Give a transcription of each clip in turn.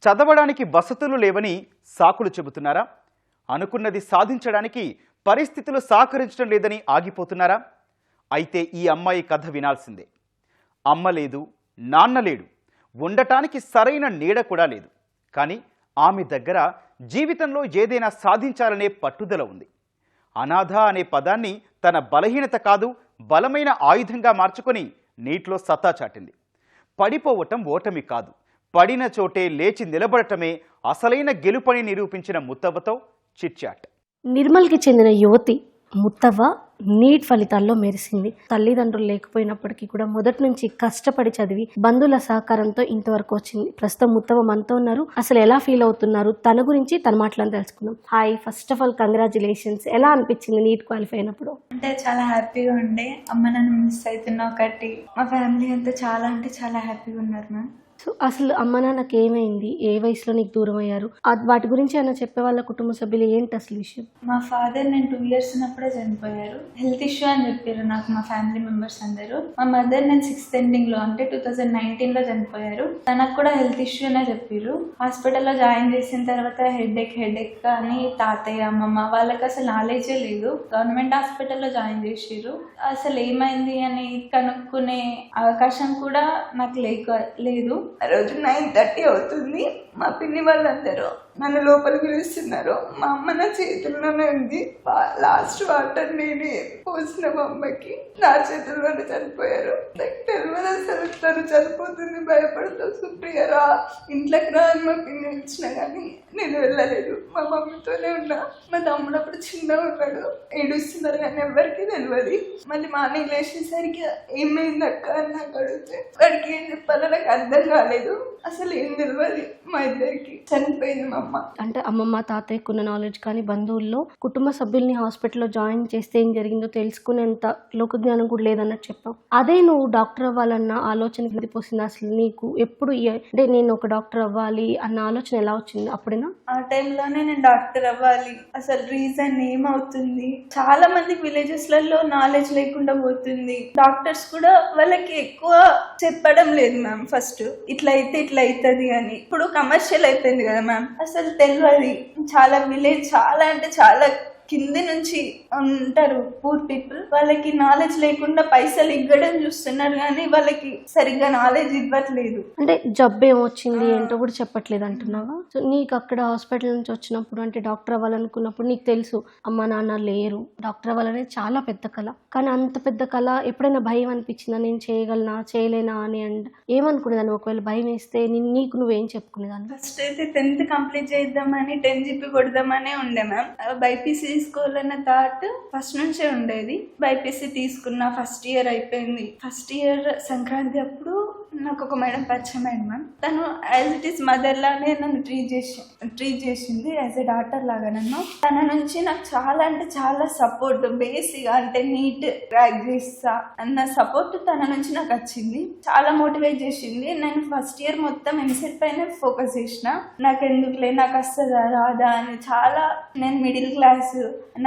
చదవడానికి వసతులు లేవని సాకులు చెబుతున్నారా? అనుకున్నది సాధించడానికి పరిస్థితులు సహకరించడం లేదని ఆగిపోతున్నారా? అయితే ఈ అమ్మాయి కథ వినాల్సిందే. అమ్మ లేదు, నాన్న లేడు, ఉండటానికి సరైన నీడ కూడా లేదు. కానీ ఆమె దగ్గర జీవితంలో ఏదైనా సాధించాలనే పట్టుదల ఉంది. అనాథ అనే పదాన్ని తన బలహీనత కాదు, బలమైన ఆయుధంగా మార్చుకొని నీటిలో సత్తా చాటింది. పడిపోవటం ఓటమి కాదు, పడిన చోటే లేచి నిలబడటమే అసలైన గెలుపని నిరూపించిన ముత్తవ్వతో చిట్చాట్. నిర్మల్కి చెందిన యువతి ముత్తవ్వ నీట్ ఫలితాల్లో మెరిసింది. తల్లిదండ్రులు లేకపోయినప్పటికీ కూడా మొదటి నుంచి కష్టపడి చదివి బంధువుల సహకారంతో ఇంతవరకు వచ్చింది. ప్రస్తుతం ముత్తవ్వ మనతో ఉన్నారు. అసలు ఎలా ఫీల్ అవుతున్నారు, తన గురించి తన మాటలను తెలుసుకుందాం. Hi, first of all congratulations. ఎలా అనిపించింది నీట్ క్వాలిఫై అయినప్పుడు? అంటే చాలా హ్యాపీగా ఉండే. అమ్మ నన్ను మిస్ అవుతున్నా ఒకటి, మా ఫ్యామిలీ అంతా చాలా అంటే చాలా హ్యాపీగా ఉన్నారు మ్యామ్. సో అసలు అమ్మ నాన్నకి ఏమైంది, ఏ వయసులో నీకు దూరం అయ్యారు, వాటి గురించి ఏమైనా చెప్పే వాళ్ళ కుటుంబ సభ్యులు ఏంటి అసలు విషయం? మా ఫాదర్ నేను 2 years ఉన్నప్పుడే చనిపోయారు. హెల్త్ ఇష్యూ అని చెప్పారు నాకు మా ఫ్యామిలీ మెంబర్స్ అందరూ. మా మదర్ నేను 6th ending లో అంటే 2019లో చనిపోయారు. తనకు కూడా హెల్త్ ఇష్యూ అనే చెప్పారు. హాస్పిటల్లో జాయిన్ చేసిన తర్వాత హెడేక్ అని తాతయ్య అమ్మమ్మ వాళ్ళకి అసలు నాలెడ్జే లేదు. గవర్నమెంట్ హాస్పిటల్లో జాయిన్ చేసారు. అసలు ఏమైంది అని కనుక్కునే అవకాశం కూడా నాకు లేదు. ఆ రోజు 9:30 అవుతుంది. మా పిన్ని వాళ్ళందరూ నన్ను లోపలికి పిలుస్తున్నారు. మా అమ్మ నా చేతుల్లోనే ఉంది. లాస్ట్ వాటర్ నేనే పోసిన మా అమ్మకి. నా చేతుల్లోనే చనిపోయారు. నాకు తెలియదు అసలు తను చనిపోతుంది భయపడుతూ సుప్రియరా ఇంట్లోకి రా అని మా పిన్ని ఇచ్చిన కానీ నేను వెళ్ళలేదు. మా మమ్మీతోనే ఉన్నా. మా తమ్ముడు అప్పుడు చిన్నగా ఉన్నాడు, ఏడుస్తున్నారు కానీ ఎవరికి తెలియదు. మళ్ళీ మార్నింగ్ లేచేసరికి ఏమైంది అక్క అని నాకు అడిగితే వాడికి ఏం చెప్పాలో నాకు అర్థం కాలేదు. అసలు ఏం తెలియదు. మా ఇద్దరికి చనిపోయింది మా అమ్మ. అంటే అమ్మమ్మ తాతయ్యకు ఉన్న నాలెడ్జ్ కానీ బంధువుల్లో కుటుంబ సభ్యుల్ని హాస్పిటల్లో జాయిన్ చేస్తే ఏం జరిగిందో తెలుసుకునేంత లోకజ్ఞానం కూడా లేదన్నట్టు చెప్పావు. అదే నువ్వు డాక్టర్ అవ్వాలన్న ఆలోచన కింద పోసింది. అసలు నీకు ఎప్పుడు అంటే నేను ఒక డాక్టర్ అవ్వాలి అన్న ఆలోచన ఎలా వచ్చింది? అప్పుడేనా? ఆ టైంలోనే నేను డాక్టర్ అవ్వాలి. అసలు రీజన్ ఏమవుతుంది, చాలా మంది విలేజెస్ లలో నాలెడ్జ్ లేకుండా పోతుంది. డాక్టర్స్ కూడా వాళ్ళకి ఎక్కువ చెప్పడం లేదు మ్యామ్. ఫస్ట్ ఇట్లా అయితే ఇట్లా అవుతుంది అని. ఇప్పుడు కమర్షియల్ అయిపోయింది కదా మ్యామ్. అసలు తెలియదు. చాలా విలేజ్ చాలా అంటే చాలా కింది నుంచి ఉంటారు పూర్ పీపుల్. వాళ్ళకి నాలెడ్జ్ లేకుండా పైసలు ఇవ్వడం చూస్తున్నారు కానీ వాళ్ళకి సరిగ్గా నాలెడ్జ్ ఇవ్వట్లేదు. అంటే జబ్బు ఏమొచ్చింది ఏంటో కూడా చెప్పట్లేదు అంటున్నావా? సో నీకు అక్కడ హాస్పిటల్ నుంచి వచ్చినప్పుడు అంటే డాక్టర్ అవ్వాలనుకున్నప్పుడు నీకు తెలుసు అమ్మ నాన్న లేరు, డాక్టర్ అవ్వాలనేది చాలా పెద్ద కళ. కానీ అంత పెద్ద కళ ఎప్పుడైనా భయం అనిపించిందా? నేను చేయగలనా చేయలేనా అని? అండ్ ఏమనుకునేదాన్ని ఒకవేళ భయం వేస్తే నీకు నువ్వేం చెప్పుకునేదాన్ని? ఫస్ట్ అయితే 10th కంప్లీట్ చేద్దామని 10 GP కొడదామనే ఉండే మ్యామ్. బైపీసీ తీసుకోవాలన్న థాట్ ఫస్ట్ నుంచే ఉండేది. బైపీసీ తీసుకున్న ఫస్ట్ ఇయర్ అయిపోయింది. ఫస్ట్ ఇయర్ సంక్రాంతి అప్పుడు నాకు ఒక మేడం పరిచయం అయింది మ్యామ్. తను యాజ్ ఇట్ ఈస్ మదర్ లానే నన్ను ట్రీట్ చేసింది, యాజ్ ఎ డాక్టర్ లాగా నన్ను. తన నుంచి నాకు చాలా అంటే చాలా సపోర్ట్, బేసిక్ అంటే నీట్ ట్రాక్ చేస్తా అన్న సపోర్ట్ తన నుంచి నాకు వచ్చింది. చాలా మోటివేట్ చేసింది. నేను ఫస్ట్ ఇయర్ మొత్తం ఎంసెట్ పైన ఫోకస్ చేసిన. నాకు ఎందుకులే, నాకు వస్తుందా రాదా అని. చాలా నేను మిడిల్ క్లాస్,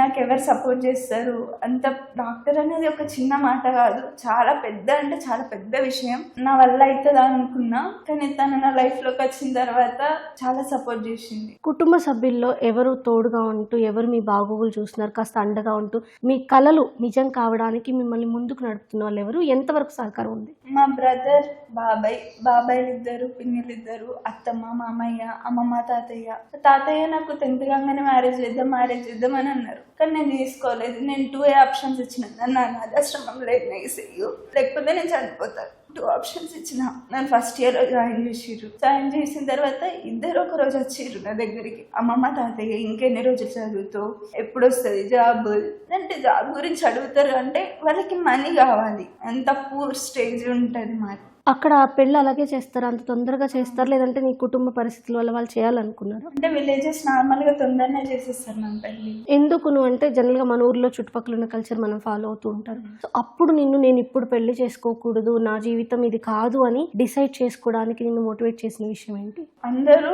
నాకు ఎవరు సపోర్ట్ చేస్తారు. అంత డాక్టర్ అనేది ఒక చిన్న మాట కాదు, చాలా పెద్ద అంటే చాలా పెద్ద విషయం. నా వల్ల అవుతుందా అనుకున్నా, కానీ తను నా లైఫ్ లోకి వచ్చిన తర్వాత చాలా సపోర్ట్ చేసింది. కుటుంబ సభ్యుల్లో ఎవరు తోడుగా ఉంటూ, ఎవరు మీ బాగోగులు చూస్తున్నారు, కాస్త అండగా ఉంటూ మీ కలలు నిజం కావడానికి మిమ్మల్ని ముందుకు నడుపుతున్న వాళ్ళు ఎవరు? ఎంతవరకు సహకారం ఉంది? మా బ్రదర్, బాబాయ్లు ఇద్దరు, పిన్నిలు ఇద్దరు, అత్తమ్మ, మామయ్య, అమ్మమ్మ, తాతయ్య నాకు 10th కాగానే మ్యారేజ్ చేద్దాం అని అన్నారు. కానీ నేను తీసుకోలేదు. నేను 2 ఆప్షన్స్ ఇచ్చిన. నన్ను అనాథాశ్రమంలో వేసేయు, లేకపోతే నేను చనిపోతాను. 2 ఆప్షన్స్ ఇచ్చిన. నన్ను ఫస్ట్ ఇయర్ జాయిన్ చేసిర్రు. జాయిన్ చేసిన తర్వాత ఇద్దరు ఒక రోజు వచ్చిర్రు నా దగ్గరికి. అమ్మమ్మ, తాతయ్య ఇంకెన్ని రోజులు చదువుతావు, ఎప్పుడు వస్తుంది జాబ్ అంటే జాబ్ గురించి అడుగుతారు. అంటే వాళ్ళకి మనీ కావాలి. అంత పూర్ స్టేజ్ ఉంటుంది మాది. అక్కడ పెళ్ళి అలాగే చేస్తారు? అంత తొందరగా చేస్తారు, లేదంటే నీ కుటుంబ పరిస్థితుల వల్ల వాళ్ళు చేయాలనుకున్నారు? అంటే విలేజెస్ నార్మల్ గా తొందరనే చేసేస్తారు మన పెళ్ళి. ఎందుకు నువ్వు అంటే జనరల్ గా మన ఊర్లో చుట్టుపక్కల ఉన్న కల్చర్ మనం ఫాలో అవుతూ ఉంటారు. సో అప్పుడు నేను ఇప్పుడు పెళ్లి చేసుకోకూడదు, నా జీవితం ఇది కాదు అని డిసైడ్ చేసుకోవడానికి నిన్ను మోటివేట్ చేసిన విషయం ఏంటి? అందరూ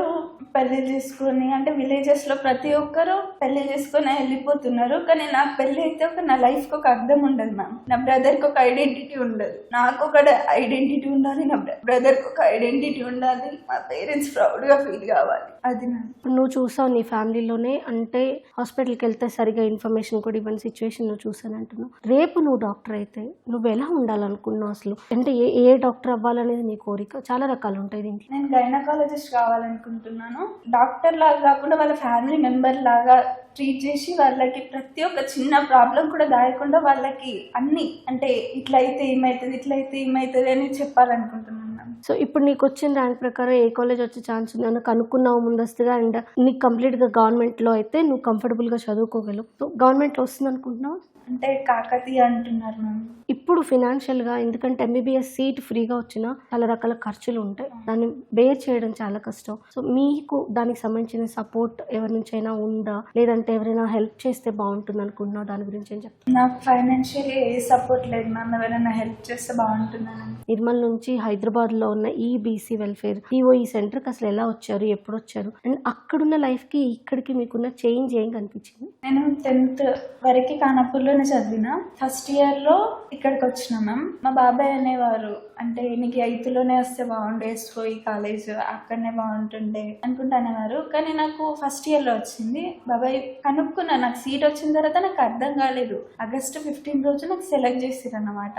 పెళ్లి చేసుకొని అంటే విలేజెస్ లో ప్రతి ఒక్కరు పెళ్లి చేసుకొని వెళ్ళిపోతున్నారు. కానీ నాకు పెళ్లి అయితే నా లైఫ్ కి ఒక అర్థం ఉండదు మ్యామ్. నా బ్రదర్ కి ఒక ఐడెంటిటీ ఉండదు, నాకు ఒక ఐడెంటిటీ ఉండదు. ఉండాలి, నా బ్రదర్కి ఒక ఐడెంటిటీ ఉండాలి, మా పేరెంట్స్ ప్రౌడ్గా ఫీల్ కావాలి. అది నా ఇప్పుడు నువ్వు చూసావు నీ ఫ్యామిలీలోనే, అంటే హాస్పిటల్కి వెళ్తే సరిగా ఇన్ఫర్మేషన్ కూడా ఇవ్వని సిచ్యువేషన్ నువ్వు చూసాను అంటున్నావు. రేపు నువ్వు డాక్టర్ అయితే నువ్వు ఎలా ఉండాలనుకున్నావు అసలు? అంటే ఏ డాక్టర్ అవ్వాలనేది నీ కోరిక? చాలా రకాలు ఉంటాయి దీంట్లో. నేను గైనకాలజిస్ట్ కావాలనుకుంటున్నాను. డాక్టర్ లాగా కాకుండా వాళ్ళ ఫ్యామిలీ మెంబర్ లాగా ట్రీట్ చేసి వాళ్ళకి ప్రతి ఒక్క చిన్న ప్రాబ్లం కూడా దాయకుండా వాళ్ళకి అన్ని, అంటే ఇట్లయితే ఏమవుతుంది, ఇట్లయితే ఏమవుతుంది అని చెప్పాలనుకుంటున్నాను. సో ఇప్పుడు నీకు వచ్చిన ర్యాంక్ ప్రకారం ఏ కాలేజ్ వచ్చే ఛాన్స్ ఉంది అని కనుక్కున్నావు ముందస్తుగా, అండ్ నీకు కంప్లీట్గా గవర్నమెంట్లో అయితే నువ్వు కంఫర్టబుల్గా చదువుకోగలవు. సో గవర్నమెంట్లో వస్తుంది అనుకుంటున్నావు? అంటే కాకతీయ అంటున్నారు మ్యామ్. ఇప్పుడు ఫినాన్షియల్గా, ఎందుకంటే ఎంబీబీఎస్ సీట్ ఫ్రీగా వచ్చినా చాలా రకాల ఖర్చులు ఉంటాయి, దాన్ని బేర్ చేయడం చాలా కష్టం. సో మీకు దానికి సంబంధించిన సపోర్ట్ ఎవరి నుంచి అయినా ఉందా, లేదంటే ఎవరైనా హెల్ప్ చేస్తే బాగుంటుంది అనుకుంటున్నావు? దాని గురించి ఏం చెప్తాను? నాకు ఫైనాన్షియల్లీ ఏ సపోర్ట్ లేదు మ్యామ్. ఎవరైనా హెల్ప్ చేస్తే బాగుంటుందని. నిర్మల్ నుంచి హైదరాబాద్లో ఉన్న ఈ బీసీ వెల్ఫేర్ ఈఓఈ సెంటర్కి అసలు ఎలా వచ్చారు, ఎప్పుడు వచ్చారు, అండ్ అక్కడున్న లైఫ్కి ఇక్కడికి మీకున్న చేంజ్ ఏం కనిపించింది? నేను 10th వరకు కానాపూర్లోనే చదివిన. ఫస్ట్ ఇయర్లో ఇక్కడికి వచ్చిన మ్యామ్. మా బాబాయ్ అనేవారు, అంటే నీకు 8th వస్తే బాగుండే, పోయి కాలేజ్ అక్కడనే బాగుంటుండే అనుకుంటా అనేవారు. కానీ నాకు ఫస్ట్ ఇయర్లో వచ్చింది. బాబాయ్ కనుక్కున్నా, నాకు సీట్ వచ్చిన తర్వాత నాకు అర్థం కాలేదు. August 15 రోజు నాకు సెలెక్ట్ చేసిరు అన్నమాట.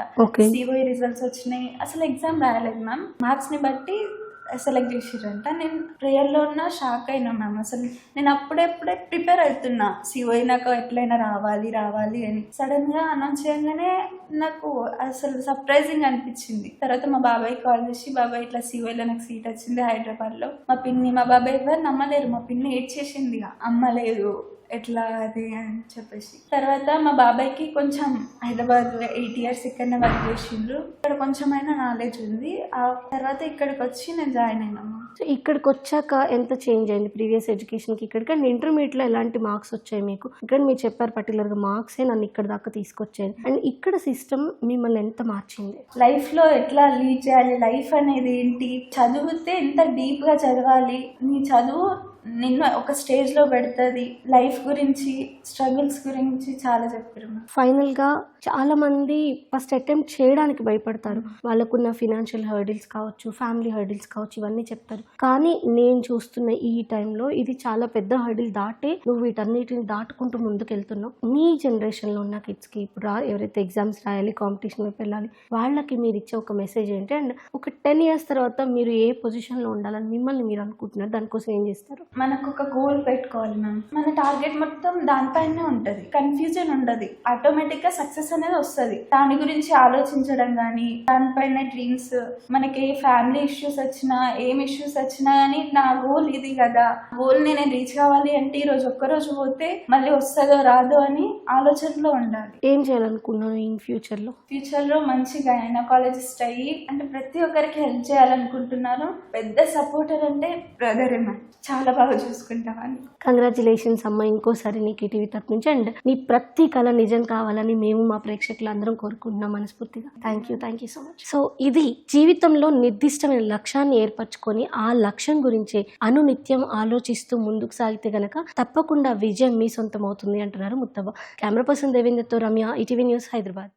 సిఓఈ రిజల్ట్స్ వచ్చినాయి, అసలు ఎగ్జామ్ రాయలేదు మ్యామ్. మార్క్స్ని బట్టి సెలెక్ట్ చేసిరంట. నేను ప్రేయర్లో ఉన్న షాక్ అయినా మ్యామ్. అసలు నేను అప్పుడే ప్రిపేర్ అవుతున్నా, సిఓఈ నాకు ఎట్లయినా రావాలి అని. సడన్గా అనౌన్స్ చేయగానే నాకు అసలు సర్ప్రైజింగ్ అనిపించింది. తర్వాత మా బాబాయ్ కాల్ చేసి, బాబాయ్ ఇట్లా సిఓఈలో నాకు సీట్ వచ్చింది హైదరాబాద్లో. మా బాబాయ్ ఎవరు నమ్మలేరు. మా పిన్ని ఏడ్చేసింది, అమ్మలేదు ఎట్లా అది అని చెప్పేసి. తర్వాత మా బాబాయ్కి కొంచెం హైదరాబాద్ 8 years ఇక్కడనే వర్క్ చేసిండ్రు, ఇక్కడ కొంచెమైనా నాలెడ్జ్ ఉంది. ఆ తర్వాత ఇక్కడికి వచ్చి నేను జాయిన్ అయినాము. సో ఇక్కడికి వచ్చాక ఎంత చేంజ్ అయింది ప్రీవియస్ ఎడ్యుకేషన్కి ఇక్కడికి? అండ్ ఇంటర్మీడియట్లో ఎలాంటి మార్క్స్ వచ్చాయి మీకు? ఇక్కడ మీరు చెప్పారు పర్టికులర్గా మార్క్సే నన్ను ఇక్కడ దాకా తీసుకొచ్చాయి, అండ్ ఇక్కడ సిస్టమ్ మిమ్మల్ని ఎంత మార్చింది? లైఫ్లో ఎట్లా లీడ్ చేయాలి, లైఫ్ అనేది ఏంటి, చదివితే ఎంత డీప్గా చదవాలి, నీ చదువు నిన్ను ఒక స్టేజ్లో పెడుతుంది, లైఫ్ గురించి స్ట్రగుల్స్ గురించి చాలా చెప్పారు. ఫైనల్గా చాలా మంది ఫస్ట్ అటెంప్ట్ చేయడానికి భయపడతారు. వాళ్ళకున్న ఫినాన్షియల్ హర్డిల్స్ కావచ్చు, ఫ్యామిలీ హర్డిల్స్ కావచ్చు, ఇవన్నీ చెప్తారు. కానీ నేను చూస్తున్న ఈ టైంలో ఇది చాలా పెద్ద హర్డిల్ దాటే నువ్వు వీటన్నిటిని దాటుకుంటూ ముందుకు వెళ్తున్నావు. మీ జనరేషన్లో ఉన్న కిడ్స్కి ఇప్పుడు ఎవరైతే ఎగ్జామ్స్ రాయాలి, కాంపిటీషన్ వైపు వెళ్ళాలి, వాళ్ళకి మీరు ఇచ్చే ఒక మెసేజ్ ఏంటి? అండ్ ఒక 10 years తర్వాత మీరు ఏ పొజిషన్లో ఉండాలని మిమ్మల్ని మీరు అనుకుంటున్నారు? దానికోసం ఏం చేస్తారు? మనకు ఒక గోల్ పెట్టుకోవాలి మ్యామ్. మన టార్గెట్ మొత్తం దానిపైనే ఉంటుంది, కన్ఫ్యూజన్ ఉండదు. ఆటోమేటిక్గా సక్సెస్ అనేది వస్తుంది. దాని గురించి ఆలోచించడం కానీ, దానిపైన డ్రీమ్స్, మనకి ఏ ఫ్యామిలీ ఇష్యూస్ వచ్చినా, ఏం ఇష్యూస్ వచ్చినా కానీ నా గోల్ ఇది కదా, గోల్ని నేను రీచ్ కావాలి అంటే ఈరోజు ఒక్కరోజు పోతే మళ్ళీ వస్తుందో రాదో అని ఆలోచనలో ఉండాలి. ఏం చేయాలనుకున్నాను ఇన్ ఫ్యూచర్లో మంచి గైనకాలజిస్ట్ అయ్యి, అంటే ప్రతి ఒక్కరికి హెల్ప్ చేయాలనుకుంటున్నాను. పెద్ద సపోర్టర్ అంటే బ్రదరే మ్యామ్, చాలా బాగా చూసుకుంటామని. కంగ్రాచులేషన్స్ అమ్మ, ఇంకోసారి నీకు ఈటీవీ తరపు నుంచి. అండ్ నీ ప్రతి కళ నిజం కావాలని మేము మా ప్రేక్షకులు అందరం కోరుకుంటున్నాం మనస్ఫూర్తిగా. Thank you so much. So ఇది జీవితంలో నిర్దిష్టమైన లక్ష్యాన్ని ఏర్పరచుకొని ఆ లక్ష్యం గురించే అనునిత్యం ఆలోచిస్తూ ముందుకు సాగితే గనక తప్పకుండా విజయం మీ సొంతం అవుతుంది అంటున్నారు ముత్తవ్వ. కెమెరా పర్సన్ దేవేంద్రతో రమ్య, ఈటీవీ న్యూస్, హైదరాబాద్.